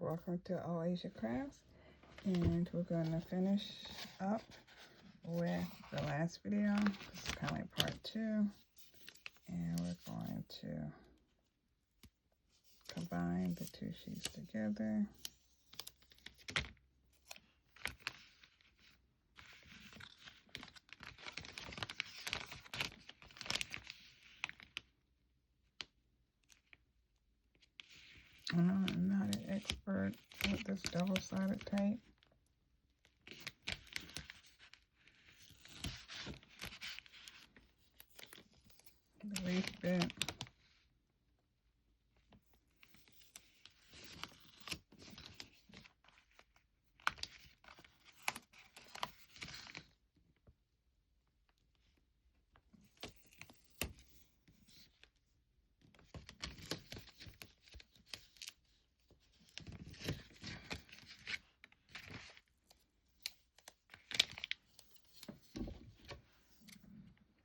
welcome to OasiaCrafts, and we're going to finish up with the last video. This is kind of like part 2, and we're going to combine the 2 sheets together. I'm not an expert with this double-sided tape. The leaf bit.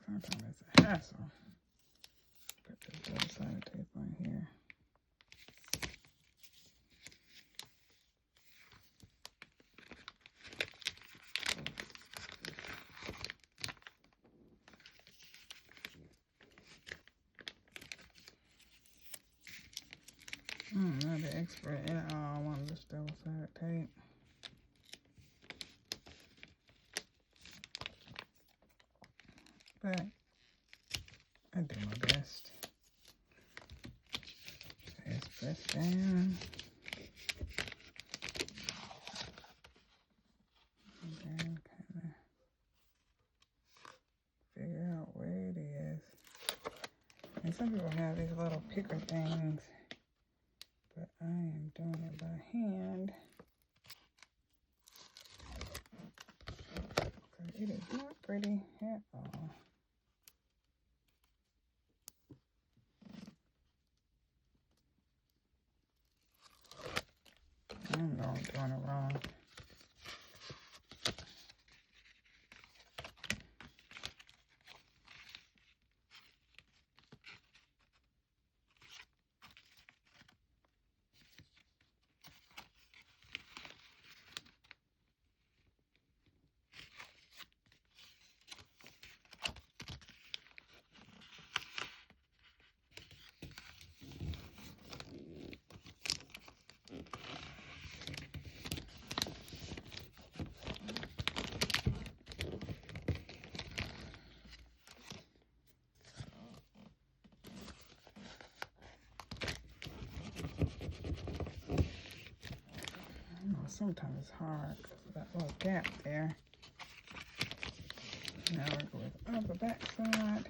Sometimes it's a hassle. Put this double-sided tape on here. I'm not an expert at all on this double-sided tape. But I do my best. Just press down. And then kind of figure out where it is. And some people have these little picker things, but I am doing it by hand. Because it is not pretty at all. I know I'm doing it wrong. Sometimes it's hard because of that little gap there. Now we go with the other back side.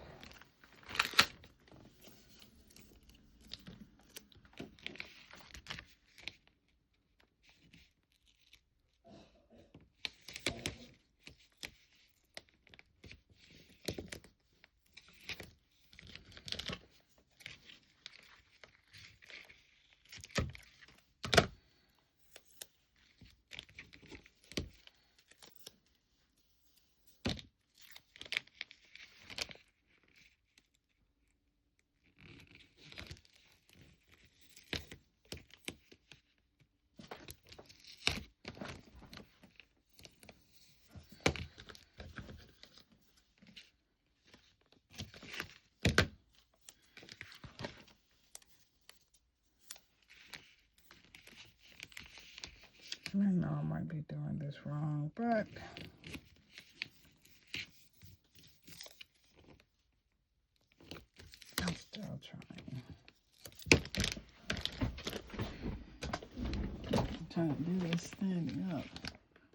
I know I might be doing this wrong, but I'm still trying. I'm trying to do this standing up.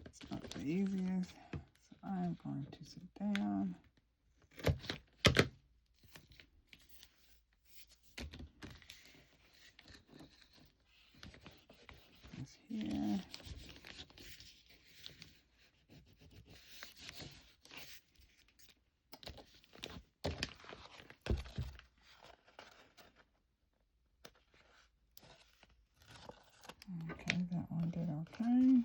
It's not the easiest, so I'm going to sit down. It's here. Okay, that one did okay.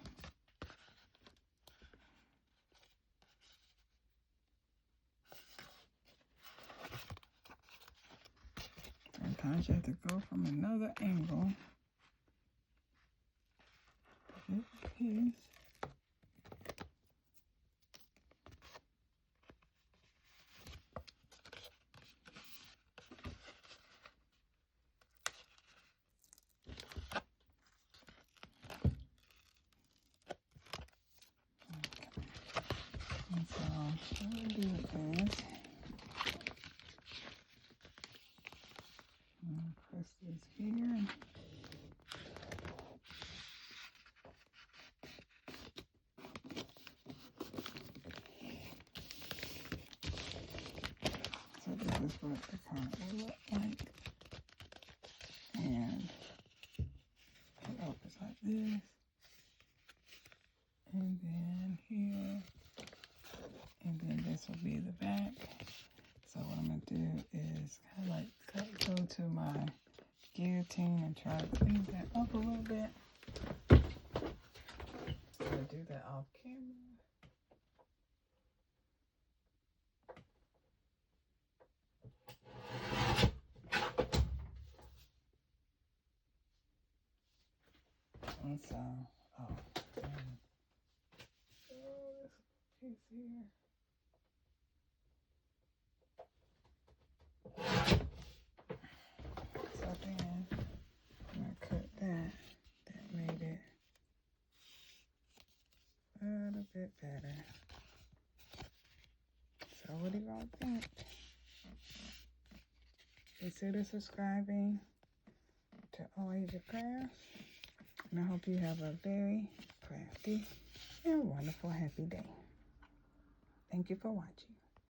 Sometimes you have to go from another angle piece. And so what we'll do is press this here. So this is what the front will look like. And it opens like this. And then here. And then this will be the back. So what I'm going to do is kind of like go to my guillotine and try to clean that up a little bit. I'm going to do that off camera. And so, this piece here. So then, I'm going to cut that. That made it a little bit better. So what do you all think? Consider subscribing to OasiaCrafts. And I hope you have a very crafty and wonderful happy day. Thank you for watching.